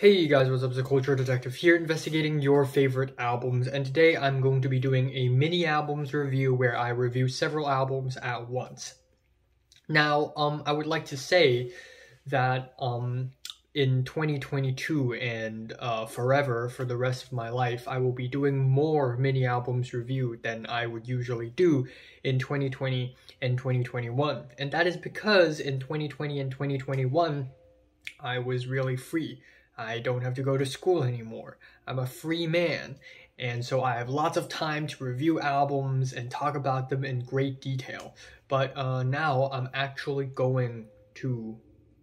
Hey guys, what's up? It's the Culture Detective here, investigating your favorite albums, and today I'm going to be doing a mini albums review where I review several albums at once. Now, I would like to say that in 2022 and forever, for the rest of my life, I will be doing more mini albums review than I would usually do in 2020 and 2021. And that is because in 2020 and 2021, I was really free. I don't have to go to school anymore. I'm a free man. And so I have lots of time to review albums and talk about them in great detail. But now I'm actually going to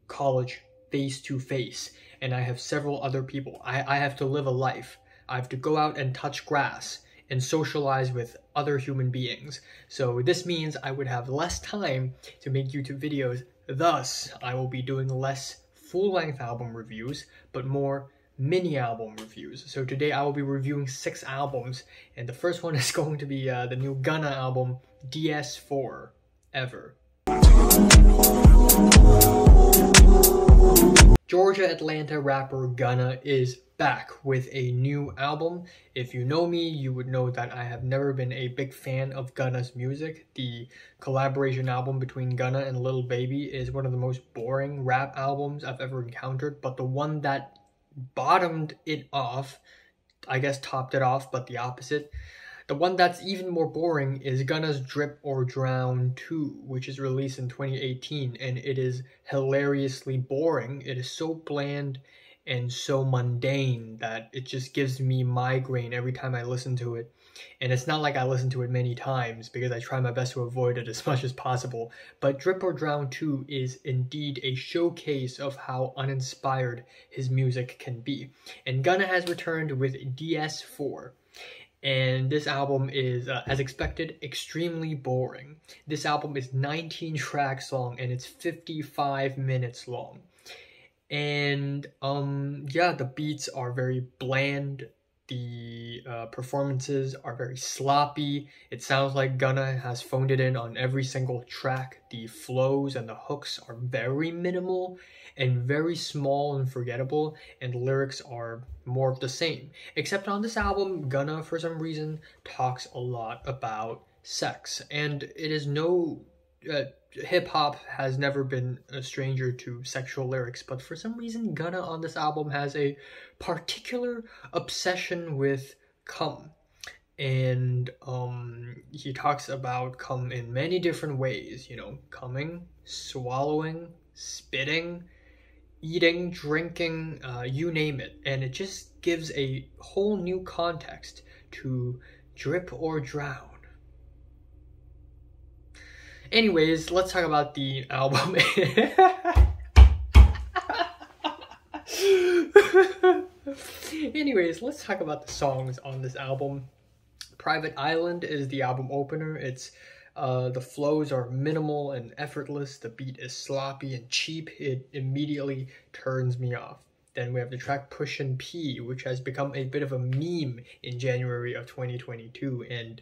college face to face. And I have several other people. I have to live a life. I have to go out and touch grass and socialize with other human beings. So this means I would have less time to make YouTube videos. Thus, I will be doing less full-length album reviews, but more mini album reviews. So today I will be reviewing 6 albums, and the first one is going to be the new Gunna album, DS4 Ever. Georgia Atlanta rapper Gunna is back with a new album. If you know me, you would know that I have never been a big fan of Gunna's music. The collaboration album between Gunna and Lil Baby is one of the most boring rap albums I've ever encountered, but the one that bottomed it off, I guess topped it off, but the opposite. The one that's even more boring is Gunna's Drip or Drown 2, which is released in 2018, and it is hilariously boring. It is so bland and so mundane that it just gives me migraine every time I listen to it. And it's not like I listen to it many times because I try my best to avoid it as much as possible. But Drip or Drown 2 is indeed a showcase of how uninspired his music can be. And Gunna has returned with DS4. And this album is, as expected, extremely boring. This album is 19 tracks long and it's 55 minutes long. And yeah, the beats are very bland. The performances are very sloppy. It sounds like Gunna has phoned it in on every single track. The flows and the hooks are very minimal and very small and forgettable, and lyrics are more of the same. Except on this album, Gunna, for some reason, talks a lot about sex, and it is no... hip-hop has never been a stranger to sexual lyrics, but for some reason Gunna on this album has a particular obsession with cum. And he talks about cum in many different ways, you know, coming, swallowing, spitting, eating, drinking, you name it. And it just gives a whole new context to Drip or Drown. Anyways, let's talk about the album. Anyways, let's talk about the songs on this album. Private Island is the album opener. It's the flows are minimal and effortless. The beat is sloppy and cheap. It immediately turns me off. Then we have the track Pushin' P, which has become a bit of a meme in January of 2022, and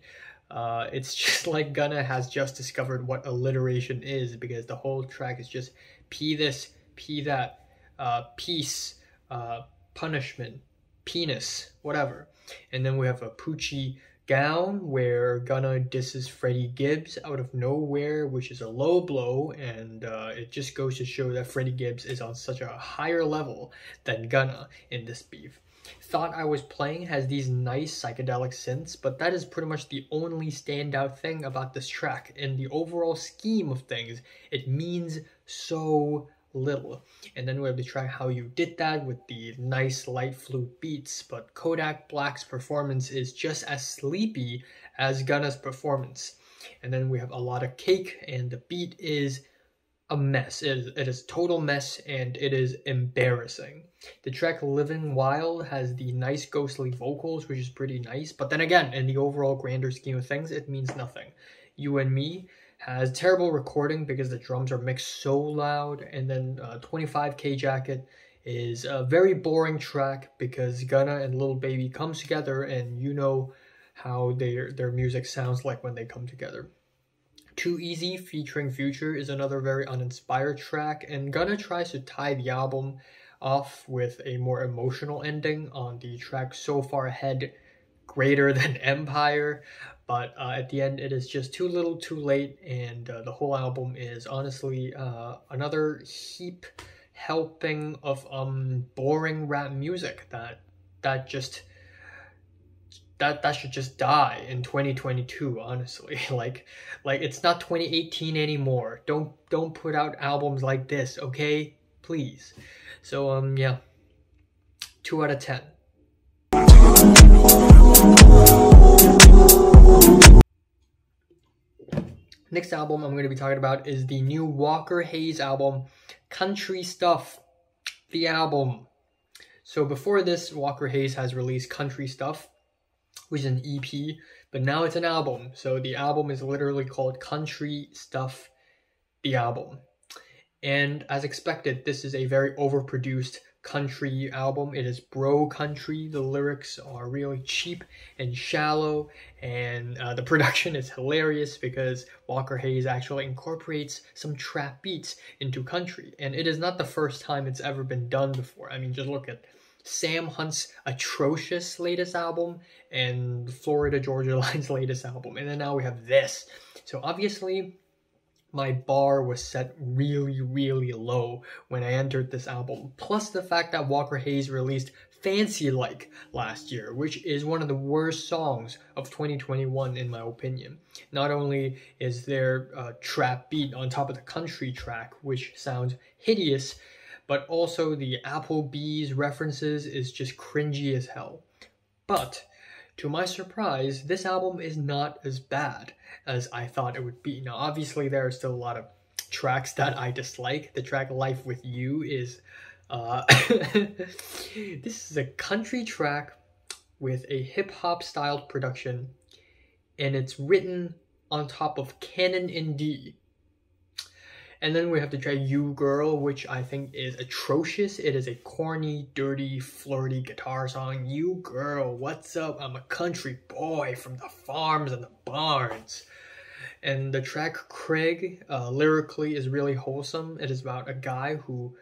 it's just like Gunna has just discovered what alliteration is, because the whole track is just P this, P that, peace, punishment, penis, whatever. And then we have a Poochie Gown, where Gunna disses Freddie Gibbs out of nowhere, which is a low blow, and it just goes to show that Freddie Gibbs is on such a higher level than Gunna in this beef. Thought I Was Playing has these nice psychedelic synths, but that is pretty much the only standout thing about this track. In the overall scheme of things, it means so little. And then we have the track How You Did That with the nice light flute beats, but Kodak Black's performance is just as sleepy as Gunna's performance. And then we have A Lot of Cake, and the beat is a mess. It is total mess, and it is embarrassing. The track Living Wild has the nice ghostly vocals, which is pretty nice, but then again, in the overall grander scheme of things, it means nothing. You and Me has terrible recording because the drums are mixed so loud, and then 25K Jacket is a very boring track because Gunna and Lil Baby comes together, and you know how their music sounds like when they come together. Too Easy featuring Future is another very uninspired track, and Gunna tries to tie the album off with a more emotional ending on the track So Far Ahead, Greater Than Empire, but at the end it is just too little too late, and the whole album is honestly another heap helping of boring rap music that should just die in 2022, honestly. like it's not 2018 anymore. Don't put out albums like this, okay? Please. So yeah, 2 out of 10. Next album I'm going to be talking about is the new Walker Hayes album, Country Stuff, the album. So before this, Walker Hayes has released Country Stuff, which is an EP, but now it's an album. So the album is literally called Country Stuff, the album. And as expected, this is a very overproduced country album. It is bro country. The lyrics are really cheap and shallow, and the production is hilarious because Walker Hayes actually incorporates some trap beats into country, and it is not the first time it's ever been done before. I mean, just look at Sam Hunt's atrocious latest album and Florida Georgia Line's latest album, and then now we have this. So obviously my bar was set really, really low when I entered this album. Plus the fact that Walker Hayes released Fancy Like last year, which is one of the worst songs of 2021 in my opinion. Not only is there a trap beat on top of the country track, which sounds hideous, but also the Applebee's references is just cringy as hell. But to my surprise, this album is not as bad as I thought it would be. Now, obviously, there are still a lot of tracks that I dislike. The track Life With You is... this is a country track with a hip-hop styled production, and it's written on top of Canon in D. And then we have the track You Girl, which I think is atrocious. It is a corny, dirty, flirty guitar song. You girl, what's up? I'm a country boy from the farms and the barns. And the track Craig, lyrically is really wholesome. It is about a guy who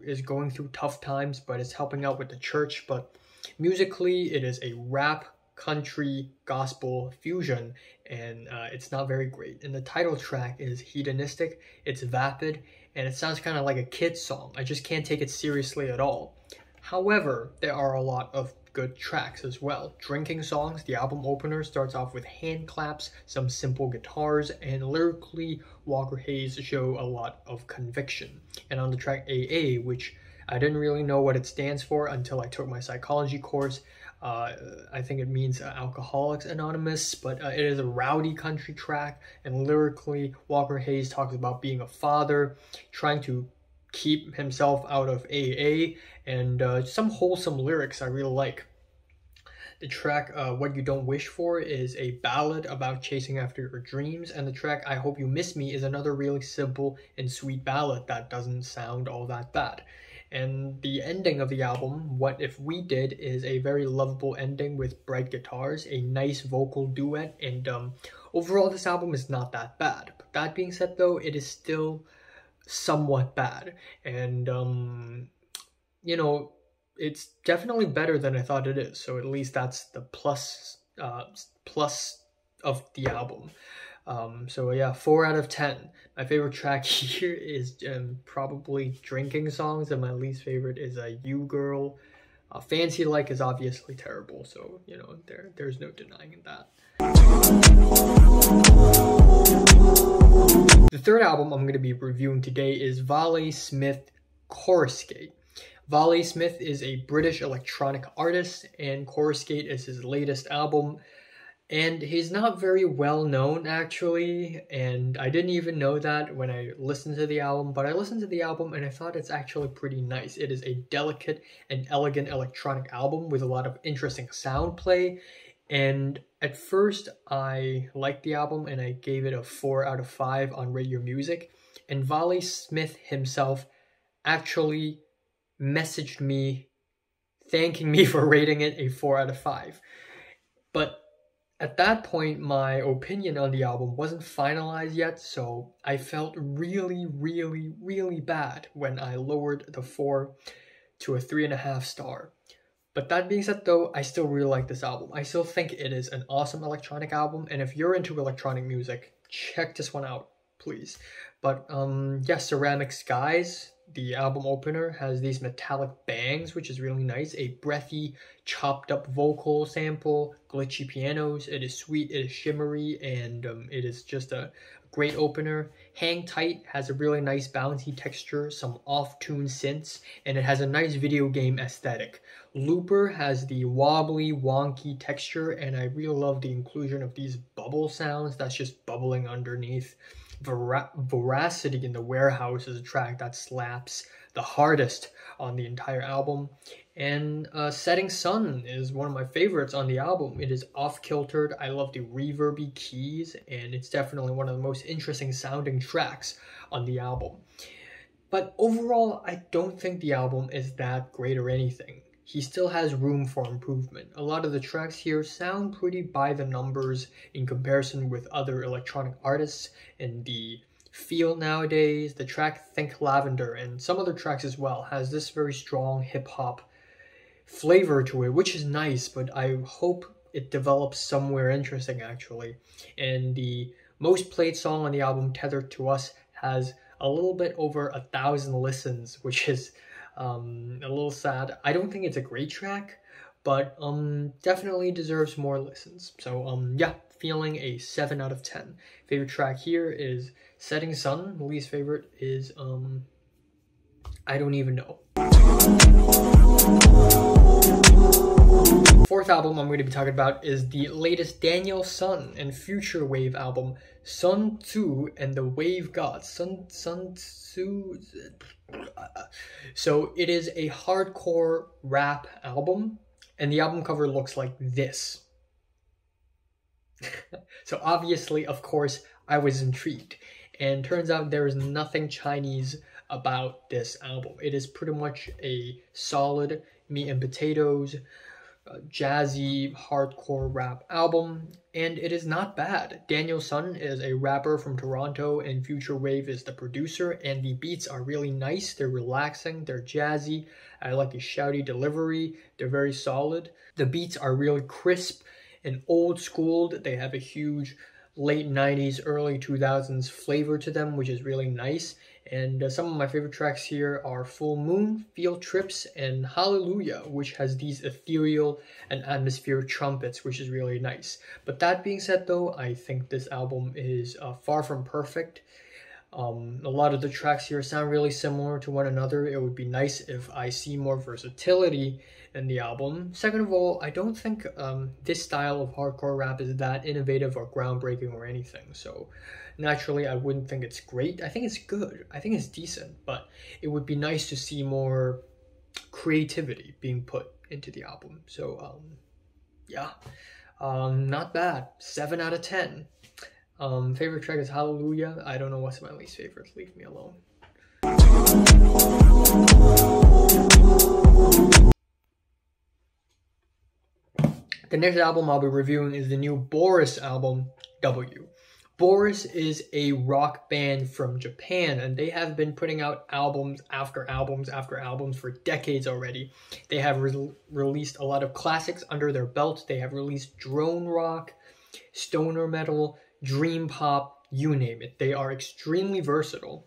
is going through tough times, but is helping out with the church. But musically, it is a rap, country, gospel fusion, and it's not very great. And the title track is hedonistic, it's vapid, and it sounds kind of like a kid's song. I just can't take it seriously at all. However, there are a lot of good tracks as well. Drinking Songs, the album opener, starts off with hand claps, some simple guitars, and lyrically, Walker Hayes show a lot of conviction. And on the track AA, which I didn't really know what it stands for until I took my psychology course. I think it means Alcoholics Anonymous, but it is a rowdy country track, and lyrically, Walker Hayes talks about being a father, trying to keep himself out of AA, and some wholesome lyrics I really like. The track What You Don't Wish For is a ballad about chasing after your dreams, and the track I Hope You Miss Me is another really simple and sweet ballad that doesn't sound all that bad. And the ending of the album, What If We Did, is a very lovable ending with bright guitars, a nice vocal duet, and overall this album is not that bad. But that being said though, it is still somewhat bad. And, you know, it's definitely better than I thought it is. So at least that's the plus of the album. So yeah, 4 out of 10. My favorite track here is probably Drinking Songs, and my least favorite is You Girl. Fancy Like is obviously terrible, so you know there's no denying that. The third album I'm going to be reviewing today is Vale-Smith Chorusgate. Vale-Smith is a British electronic artist, and Chorusgate is his latest album. And he's not very well known actually, and I didn't even know that when I listened to the album, but I listened to the album and I thought it's actually pretty nice. It is a delicate and elegant electronic album with a lot of interesting sound play, and at first I liked the album and I gave it a 4 out of 5 on Radio Music, and Vale-Smith himself actually messaged me thanking me for rating it a 4 out of 5. But At that point, my opinion on the album wasn't finalized yet, so I felt really, really, really bad when I lowered the 4 to a 3.5 star. But that being said though, I still really like this album. I still think it is an awesome electronic album, and if you're into electronic music, check this one out, please. But yeah, Ceramic Skies, the album opener, has these metallic bangs, which is really nice. A breathy, chopped up vocal sample, glitchy pianos. It is sweet, it is shimmery, and it is just a great opener. Hang Tight has a really nice bouncy texture, some off-tune synths, and it has a nice video game aesthetic. Looper has the wobbly, wonky texture, and I really love the inclusion of these bubble sounds that's just bubbling underneath. Veracity in the Warehouse is a track that slaps the hardest on the entire album. And Setting Sun is one of my favorites on the album. It is off-kiltered. I love the reverby keys, and it's definitely one of the most interesting sounding tracks on the album. But overall, I don't think the album is that great or anything. He still has room for improvement. A lot of the tracks here sound pretty by the numbers in comparison with other electronic artists in the field nowadays. The track Think Lavender and some other tracks as well has this very strong hip-hop flavor to it, which is nice, but I hope it develops somewhere interesting actually. And the most played song on the album, Tethered to Us, has a little bit over 1,000 listens, which is a little sad. I don't think it's a great track, but definitely deserves more listens. So yeah, feeling a 7 out of 10. Favorite track here is Setting Sun. Least favorite is I don't even know. Fourth album I'm going to be talking about is the latest Daniel Sun and Future Wave album, Sun Tzu and the Wave Gods. Sun Tzu. So it is a hardcore rap album, and the album cover looks like this. So obviously, of course, I was intrigued, and turns out there is nothing Chinese about this album. It is pretty much a solid meat and potatoes, jazzy, hardcore rap album, and it is not bad. Daniel Sun is a rapper from Toronto, and Future Wave is the producer, and the beats are really nice. They're relaxing, they're jazzy. I like the shouty delivery. They're very solid. The beats are really crisp and old-schooled. They have a huge late 90s, early 2000s flavor to them, which is really nice. And some of my favorite tracks here are Full Moon, Field Trips, and Hallelujah, which has these ethereal and atmospheric trumpets, which is really nice. But that being said though, I think this album is far from perfect. A lot of the tracks here sound really similar to one another. It would be nice if I see more versatility in the album. Second of all, I don't think this style of hardcore rap is that innovative or groundbreaking or anything. So naturally, I wouldn't think it's great. I think it's good. I think it's decent, but it would be nice to see more creativity being put into the album. So yeah, not bad. 7 out of 10. Favorite track is Hallelujah. I don't know what's my least favorite. Leave me alone. The next album I'll be reviewing is the new Boris album, W. Boris is a rock band from Japan, and they have been putting out albums after albums after albums for decades already. They have released a lot of classics under their belt. They have released drone rock, stoner metal, dream pop, you name it. They are extremely versatile.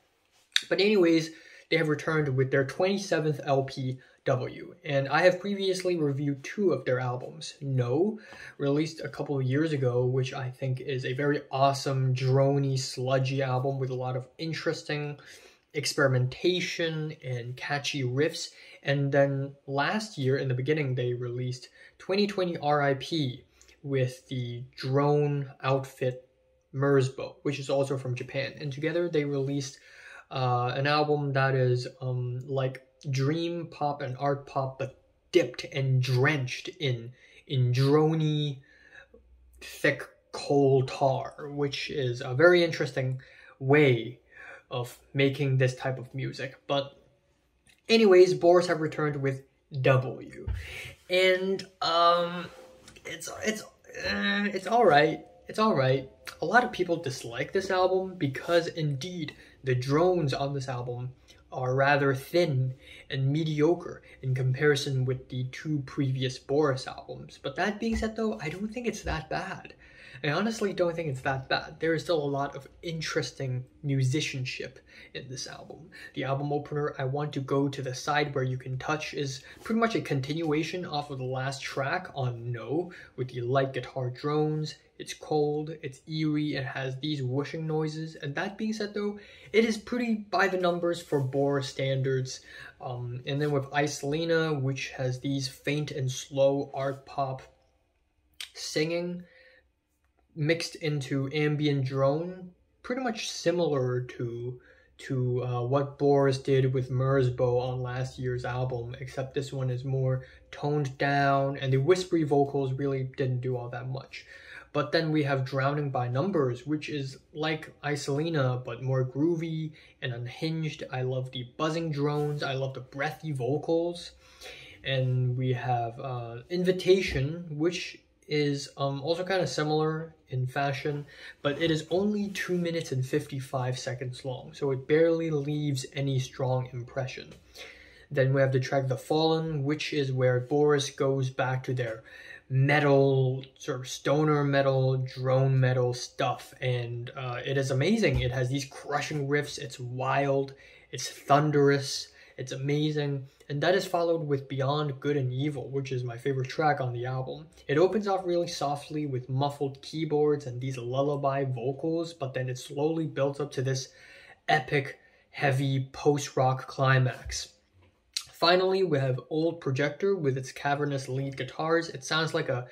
But anyways, they have returned with their 27th LP, W, and I have previously reviewed 2 of their albums. No, released a couple of years ago, which I think is a very awesome, droney, sludgy album with a lot of interesting experimentation and catchy riffs. And then last year, in the beginning, they released 2020 RIP with the drone outfit Merzbow, which is also from Japan. And together they released an album that is like dream pop and art pop, but dipped and drenched in droney, thick coal tar, which is a very interesting way of making this type of music. But anyways, Boris have returned with W, and it's it's alright. It's alright. A lot of people dislike this album because indeed the drones on this album are rather thin and mediocre in comparison with the two previous Boris albums. But that being said though, I don't think it's that bad. I honestly don't think it's that bad. There is still a lot of interesting musicianship in this album. The album opener, I Want to Go to the Side Where You Can Touch, is pretty much a continuation off of the last track on No, with the light guitar drones. It's cold, it's eerie, it has these whooshing noises, and that being said though, it is pretty by the numbers for Boris standards. And then with Isolina, which has these faint and slow art pop singing, mixed into ambient drone, pretty much similar to what Boris did with Merzbow on last year's album, except this one is more toned down, and the whispery vocals really didn't do all that much. But then we have Drowning by Numbers, which is like Isolina, but more groovy and unhinged. I love the buzzing drones, I love the breathy vocals. And we have Invitation, which is also kind of similar in fashion, but it is only 2 minutes and 55 seconds long, so it barely leaves any strong impression. Then we have the track The Fallen, which is where Boris goes back to their metal, sort of stoner metal, drone metal stuff, and it is amazing. It has these crushing riffs, it's wild, it's thunderous, it's amazing, and that is followed with Beyond Good and Evil, which is my favorite track on the album. It opens off really softly with muffled keyboards and these lullaby vocals, but then it slowly builds up to this epic, heavy post-rock climax. Finally, we have Old Projector with its cavernous lead guitars. It sounds like a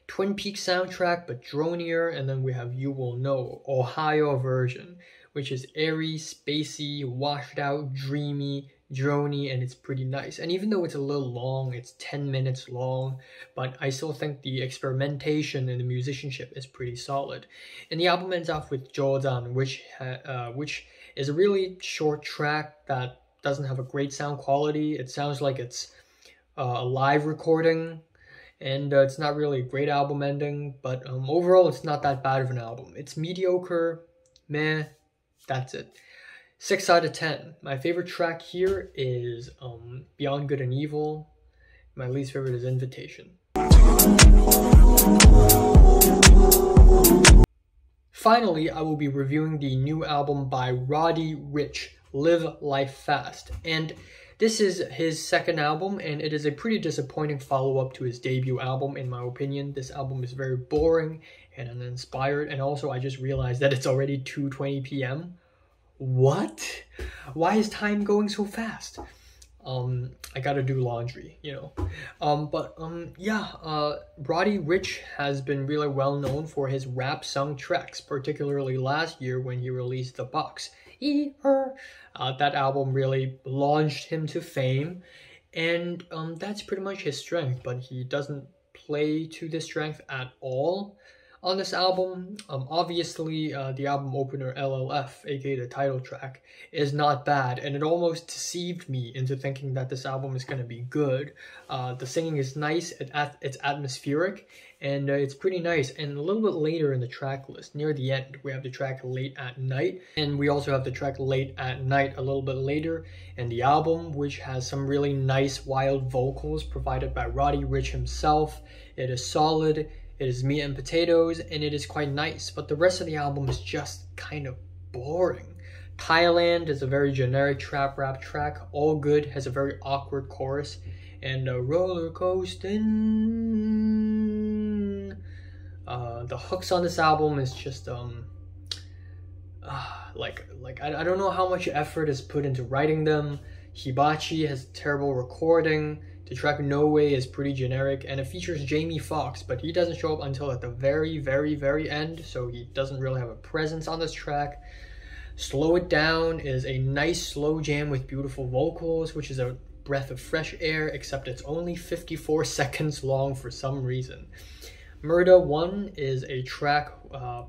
Twin Peaks soundtrack, but dronier. And then we have You Will Know, Ohio version, which is airy, spacey, washed out, dreamy, drony, and it's pretty nice. And even though it's a little long, it's 10 minutes long, but I still think the experimentation and the musicianship is pretty solid. And the album ends off with Jodan, which is a really short track that doesn't have a great sound quality. It sounds like it's a live recording, and it's not really a great album ending, but overall it's not that bad of an album. It's mediocre, meh, that's it. 6 out of 10. My favorite track here is Beyond Good and Evil. My least favorite is Invitation. Finally, I will be reviewing the new album by Roddy Ricch, Live Life Fast. And this is his second album, and it is a pretty disappointing follow-up to his debut album, in my opinion. This album is very boring and uninspired, and also I just realized that it's already 2:20 p.m. What? Why is time going so fast? I gotta do laundry, you know. Roddy Ricch has been really well known for his rap sung tracks, particularly last year when he released The Box. That album really launched him to fame, and that's pretty much his strength, but he doesn't play to this strength at all on this album. Obviously, the album opener LLF, aka the title track, is not bad, and it almost deceived me into thinking that this album is going to be good. The singing is nice, it's atmospheric, and it's pretty nice. And a little bit later in the track list, near the end, we have the track Late at Night, and we also have the track Late at Night a little bit later in the album, which has some really nice wild vocals provided by Roddy Ricch himself. It is solid, it is meat and potatoes, and it is quite nice, but the rest of the album is just kind of boring. Thailand is a very generic trap rap track. All Good has a very awkward chorus, and Roller Coastin'. The hooks on this album is just I don't know how much effort is put into writing them. Hibachi has terrible recording. The track No Way is pretty generic, and it features Jamie Foxx, but he doesn't show up until at the very, very, very end, so he doesn't really have a presence on this track. Slow It Down is a nice slow jam with beautiful vocals, which is a breath of fresh air, except it's only 54 seconds long for some reason. Murda 1 is a track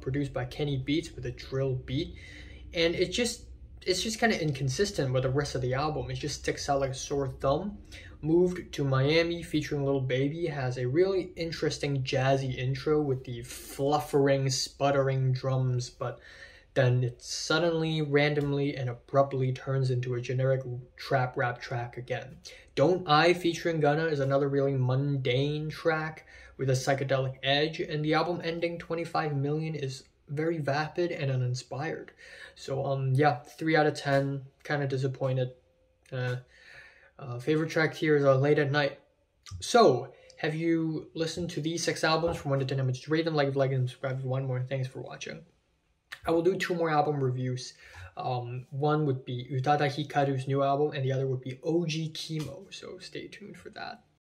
produced by Kenny Beats with a drill beat, and it's it's just kind of inconsistent with the rest of the album. It just sticks out like a sore thumb. Moved to Miami featuring Lil Baby has a really interesting jazzy intro with the fluffering, sputtering drums, but then it suddenly, randomly, and abruptly turns into a generic trap rap track again. Don't I featuring Gunna is another really mundane track with a psychedelic edge, and the album ending 25 million is very vapid and uninspired. So yeah, 3 out of 10, kind of disappointed. Favorite track here is Late at Night. So, have you listened to these 6 albums from 1 to 10? Just rate them, like, and subscribe for one more. Thanks for watching. I will do 2 more album reviews. One would be Utada Hikaru's new album, and the other would be OG Chemo. So stay tuned for that.